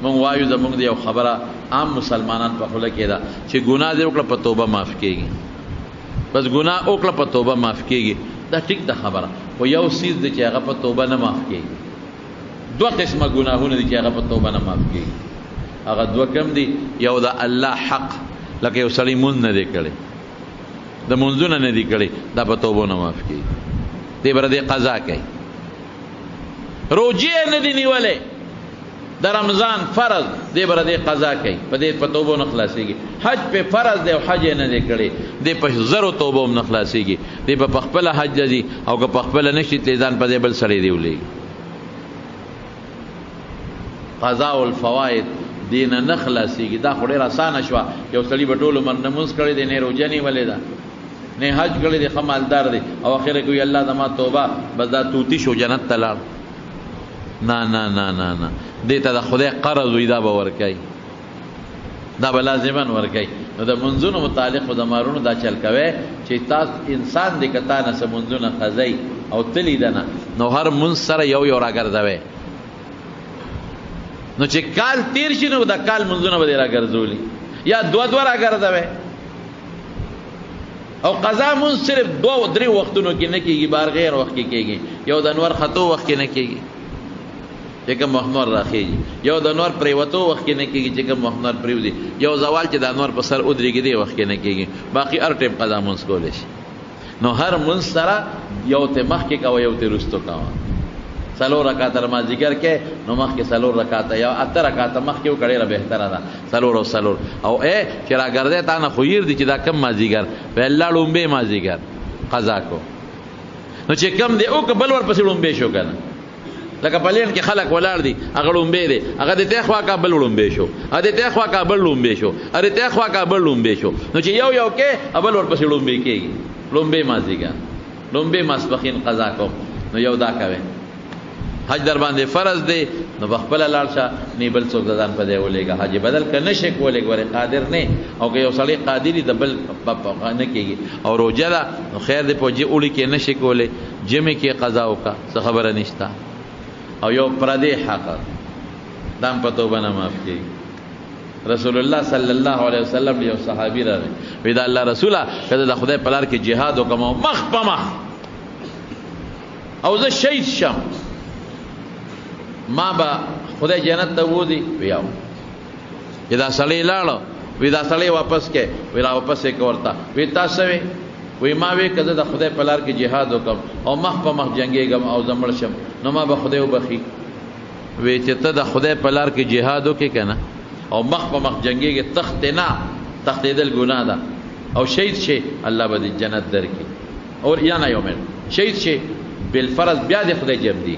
مونږ وایو زمونږ دی یو خبره عام مسلمانان په خوله کې ده چې ګناه دې وکړه په توبه معاف کېږي، بس ګناه وکړه په توبه معاف کېږي. دا ټیک ده خبره، خو یو څیز دی چې هغه په توبه نه معاف کېږي. دوه قسمه ګناهونه دي چې هغه په توبه نه معاف کېږي. هغه دوه کم دي، یو د الله حق، لکه یو سړی مونځ نه دی کړی، د مونځونه نه دی کړی، دا په توبه نه معاف کېږي، دی بره دی قضا کوي. روجې نه دی نیولې د رمضان فرض، دی بره دی قضا کوي، په دې په توبه نه خلاصېږي. حج په فرض دی او حج یې نه دی کړی، دی په زرو توبه هم نه خلاصېږي، دی په خپله حج ځي او که په خپله نشي تللی ځان په دې بل سړی دی ولېږي. قضاء الفوائد دینه نه خلاصېږي. دا خو ډېر اسانه شوه، یو سړي به ټول عمر نه مونځ کړی دی، نه روژه نیولې ده، نه حج کړی دی، ښه مالدار دی، او اخره کې وي الله زما توبه، بس دا توتي شو جنت ته لاړ. نه نه نه نه نه، دې ته د خدای قرض وي، دا به ورکوي، دا به لازما ورکوي. نو د منځونو متعلق خو د مارونو دا چل کوی چې تاسو انسان دی که تا نه څه منځونه قضی او تلي ده نه، نو هر منځ سره یو یو راګرځوی، نو چې کال تیر شي نو د کال منځونه به دې راګرځولي، یا دوه دوه راګرځوی. او قضا منځ صرف دوه درې وختونو کې نه کېږي، بار غیر وخت کې کېږي. یو د انور خطو وخت کې نه کېږي چې کوم وخت نور راخېږي، یو د انور پریوتو وخت کې نه کېږي چې کوم وخت نور پریوځي، یو زوال چې د انور په سر ودرېږي دې وخت کې نه کېږي، باقي هر ټیم قضا منځ کولی شي. نو هر منځ سره یو ته مخکې کوه، یو ته وروستو کوه. څلور رکعاته مازدیګر کې نو مخکې څلور رکعاته یا اته رکعاته مخکې وکړې ډېره بهتره ده، څلور او څلور. او چې راګرځی تا نه خو هیر دي چې دا کم مازدیګر پهلا لومبې مازدیګر قضا کو، نو چې کم دی او که بل ورپسې لومبې شو که نه، لکه پلین کې خلک ولاړ دي، هغه لومبې دی، هغه د تی خوا کا بل لومبې شو، هغه د تی خوا کا بل لومبې شو، هغه د تی خوا کا بل لومبې شو، نو چې یو یو کې بل ورپسې لومبې کېږي، لومبې مازدیګر، لومبې ماسپښین قضا کو. نو یو دا کوي. حج در باندې فرض دی، نو بخپله لاړ شه، نه بل څوک ځان په دی ولېږه. حج بدل که نه شي کولی، ګورې قادر نه، او که یو سړی قادر د بل نه کېږي. او روژه ده نو خیر دی په اوړي کې نه شي کولی، جمعې کې قضا وکړه، څه خبره نشته. او یو پردی حق دا هم په توبه نه معاف کېږي. رسول الله صلی الله علیه وسلم یو صحابي راغی، وی دا الله رسوله که د خدای په لار کې جهاد وکړم او مخ په مخ او زه شهید شم، ما به خدای جنت ته بوځي؟ وی او چې دا سړی لاړو، وی دا سړی واپس کې، وی را واپس یې که ورته، وی تاسو وی؟ وی ما وی که زه د خدای په لار کې جهاد وکړم او مخ په مخ جنګېږم او زه مړ شم، نو ما به خدای وبخي. وی چې ته د خدای په لار کې جهاد وکړې که نه او مخ په مخ جنګېږې، تختې نه، تختېدل ګناه ده، او شهید شي الله به دې جنت درکړي. او یا نه یو منټ، شهید شي بالفرض، بیا د خدای جمع دی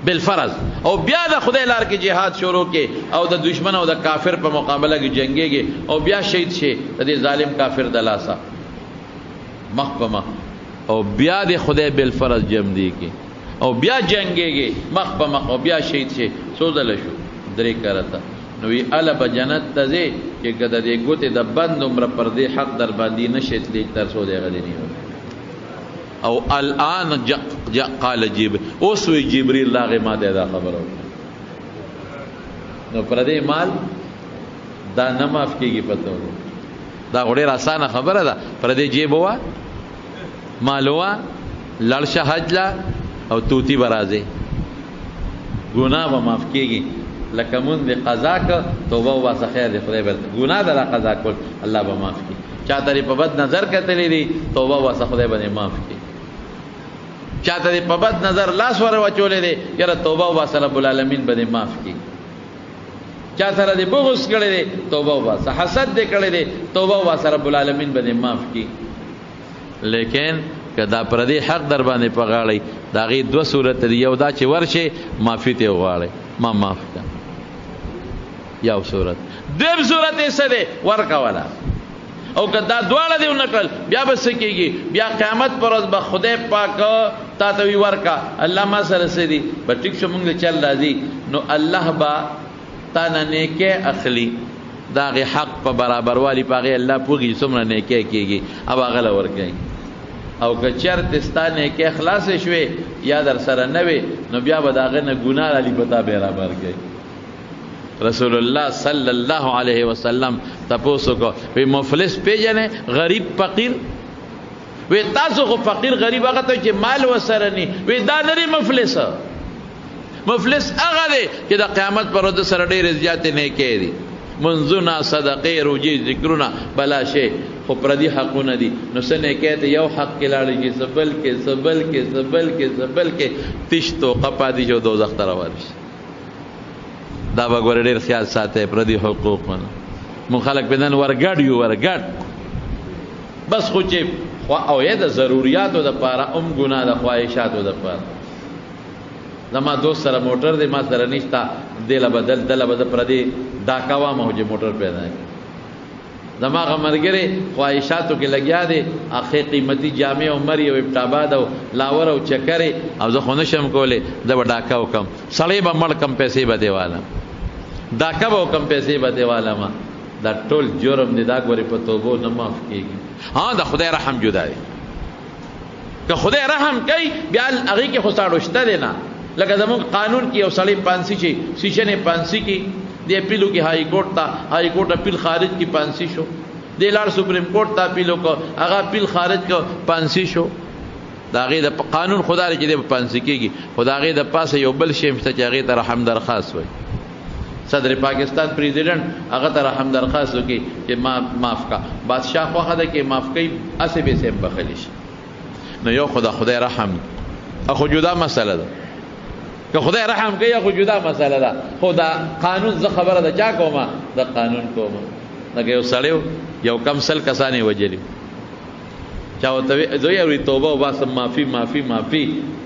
بالفرض، او بیا د خدای لار کې جهاد شروع کې او د دشمن او د کافر په مقابله کې جنگيږي، او بیا شهید شي د دې ظالم کافر د لاسه مخ په مخ، او بیا د خدای بالفرض جمع دی کې، او بیا جنگيږي مخ په مخ، او بیا شهید شي، سوزل شو درې کرته. نو وی الا به جنت ته ځي چې کده دې ګوتې د بند عمر پر دې حق در باندې نشي تللی تر څو دې غلي نه. او الان قال جبريل، اوس وی جبريل لاغه ما ته دا خبره وکړه. نو پر دې مال دا نه معاف کېږي، پته و دا ډېره اسانه خبره ده. پر دې جیب وا مال وا لړشه حج لا او توتی برازه ګناه به معاف کېږي. لکه مون دې قضا که توبه واسه خیر دې خدای بر ګناه دره قضا کول الله به معاف کړي. چاته په بد نظر کتلې دي توبه واسه خدای باندې معاف کړي. چاته په بد نظر لاس ور وچولې دي یاره توبه واسه رب العالمین باندې معاف کړي. چا سره دې بغض کړې دي توبه واسه، حسد دې کړې دي توبه واسه رب العالمین باندې معاف کړي. لیکن کدا پر دې حق در باندې پغاړی دا غي دو صورت دی، یو دا چې ورشه معافی ته وغواړي ما معاف کړه، یو صورت. دیم صورت یې څه دی؟ ورکا والا. او کدا دواړه دی ونکړل بیا به څه کېږي؟ بیا قیامت پر ورځ به خدای پاک تا ته وی ورکا الله ما سره څه دي به ټیک شو مونږ چل راځي، نو الله با تا نه نیکه اخلي، دا غي حق په برابر والی پاغه الله پوغي څومره نیکه کېږي او هغه لور کوي. او که چرته ستانه کې اخلاص شوي یا در سره نه وي، نو بیا به داغه نه ګناه علی پتا برابر کوي. رسول الله صلی الله علیه وسلم تاسو کو وی مفلس پیجنه غریب فقیر وی تاسو خو فقیر غریب هغه ته چې مال وسره ني وی دا لري مفلس مفلس هغه دی چې د قیامت پر ورځ سره ډېر زیات نه کوي منځونه صدقې روزي ذکرونه بلا شی خو پردي حقونه دي نو سنه کېته یو حق کې لاړ چې سبل کې تشتو قپا دي جو دوزخ ته روان شي دا به ګور ډېر خیال ساته پردي حقوق من مون خلک بدن ورګډ بس خو چې او یا د ضرورتو د پاره ګناه د خواهشاتو د پاره زما دوست سره موټر دی ما سره نشتا دله بدل پردي ډاکاوا مو چې موټر پیدا کی زما غمرګره خواهشاتو کې لګیا دي اخی قیمتي جامع عمر او ابتاباد او لاور او چکرې او زه خو نشم کوله د ډاکاو کم سړی به مړ کم پیسې به دیواله ډاکا به کم پیسې به دیواله ما دا ټول جرم دی دا غوري په توبو نه معاف کیږي ها دا خدای رحم جدا دی که خدای رحم کوي بیا هغه کې خو ساړوشته دی نه لکه زموږ قانون کې یو سړی پانسی شي سیشنې پانسی کې دی اپیلو کې هائی کورټ اپیل خارج کی پانسی شو دی لار سپریم کورټ ته اپیلو کو هغه اپیل خارج کو پانسی شو دا غي د قانون خدای چې د پانسی کېږي خدای غي د پاسه یو بل شی مشته چې هغه ته رحم درخواست وای صدر پاکستان پریزیډنٹ هغه ته رحم درخواست وکي چې معاف کا بادشاہ خو هغه کې معاف کوي اسه به سم بخلی شي نو یو خدای رحم اخو جدا مسله ده که خدای رحم کوي اخو جدا مسله ده خو دا قانون زه خبره ده چا کومه د قانون کومه لکه یو سړیو یو کم سل کسانې وجلی چا وته دوی او توبه او باسم معافي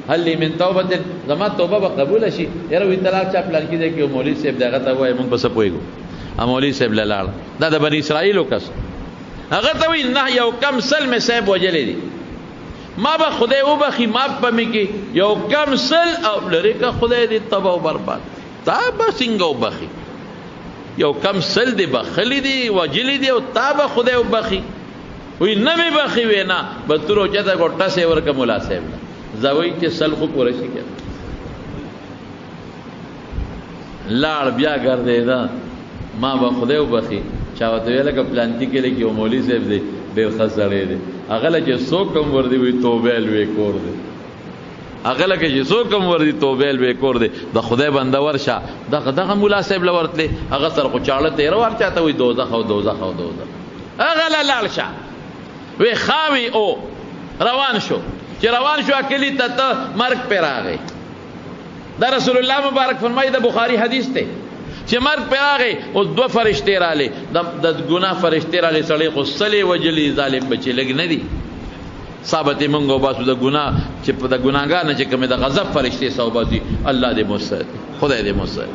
هل من توبه زما توبه به قبول شي یره وی طلاق چا پلان کې دی کې مولوی صاحب دغه ته وای مونږ بس پويګو مولوی صاحب لاله دا د بنی اسرائیل کس هغه ته وی نه یو کم سل می صاحب وجلی دي ما به خدای او بخي ما په می کې یو کم سل او لری کا خدای دې تباہ او برباد تا به څنګه او بخي یو کم سل دې بخلی دي وجلی دي او تا به خدای او بخي وی نه می بخي وینا به تر چته ګټه سي ورکه مولا صاحب زوی چې سل خو پوره شي کړه لاړ بیا ګرځي دا ما به خدای او بخي چا وته ویل ک پلانتی کې لکه یو مولوی صاحب دی ډېر خسړې دی هغه چې څوک کم ور دی وی توبه لوي کور دی هغه لکه چې څوک کم ور دی توبه لوي کور دی د خدای بنده ورشه دغه مولا صاحب لورتله هغه سر خو چاړه تیر ور چاته وی دوزخ هغه لاړ شه وی خاوي او روان شو چې روان شو اکلی ته مرګ پر راغی دا رسول الله مبارک فرمایي د بخاری حدیث ته چې مرګ پر راغی او دو فرشتي رااله د ګناه فرشتي رااله سړی خو صلی وجلی ظالم بچی لګ نه دي ثابت منغو باسو د ګناه چې په د ګناګار نه چې کومه د غضب فرشتي صوباتي الله دې موسد خدای دې موسد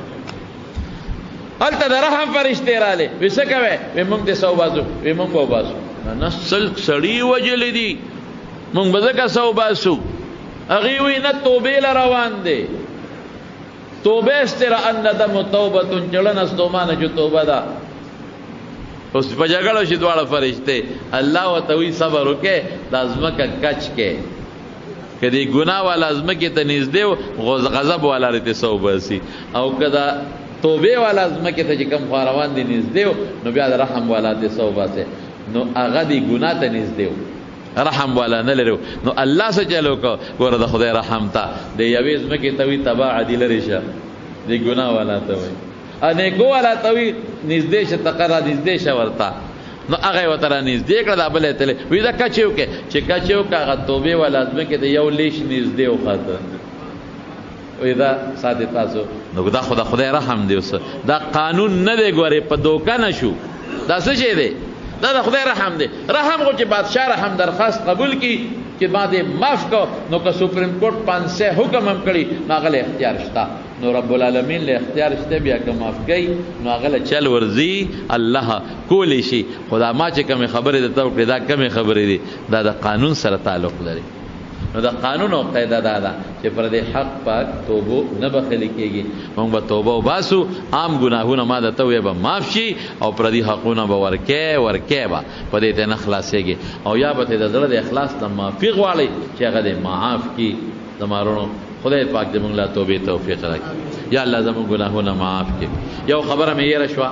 الته د رحم فرشتي رااله وسه کوي موږ دې صوباتو موږ په باسو نه سړی وجلی دي مونږ به ځکه سو باسو هغې وی نه توبې له روان دی توبه استر ان ندم توبه چړنه ستومانه چې توبه ده اوس په جګړه شي دواړه فرشته الله وتوي صبر وکې لازمه کچ کې کدی ګناه والا لازمه کې ته نږدې غضب والا رته سو باسي او کدا توبه والا لازمه کې ته کم خاروان دي نږدې نو بیا رحم والا دې سو باسي نو هغه دی ګناه ته نږدې رحم والا نه لرو نو الله سره چلو کو ګوره د خدای رحم ته د یوې زمکه توي تبا عادل ریشه د ګناه والا ته وي انه کو والا توي نږدې شه تقرا نږدې شه ورتا نو هغه وتر نږدې کړه د بلې تل وی دا کچیو کې چې کچیو کاغه توبه والا زمکه د یو لیش نږدې وخاطه وی دا ساده تاسو نو دا خدای رحم دی اوس دا قانون نه دی ګوره په دوکا نشو دا څه شی دی دا د خدای رحم دی رحم کو چې بادشاہ رحم درخواست قبول کی چې باندې معاف کو نو که سپریم کورټ 500 حکم هم کړي ناغله اختیار شته نو رب العالمین له اختیار شته بیا که معاف کوي ناغله چل ورزي الله کولی شي خدا ما چې کوم خبره ده ته دا کوم خبره دي دا د قانون سره تعلق لري نو دا قانون او قاعده ده چې پر دې حق پاک توبه نه بخلی کېږي موږ به توبه وباسو عام ګناهونه ما د توبه به معاف شي او پر دې حقونه به ورکه به په دې ته نه خلاصيږي او یا به د زړه د اخلاص ته معافي غواړي چې هغه دې معاف کړي زمارونو خدای پاک دې موږ لا توبه توفیق راکړي یا الله زموږ ګناهونه معاف کړي. یو خبره مې یې رشوا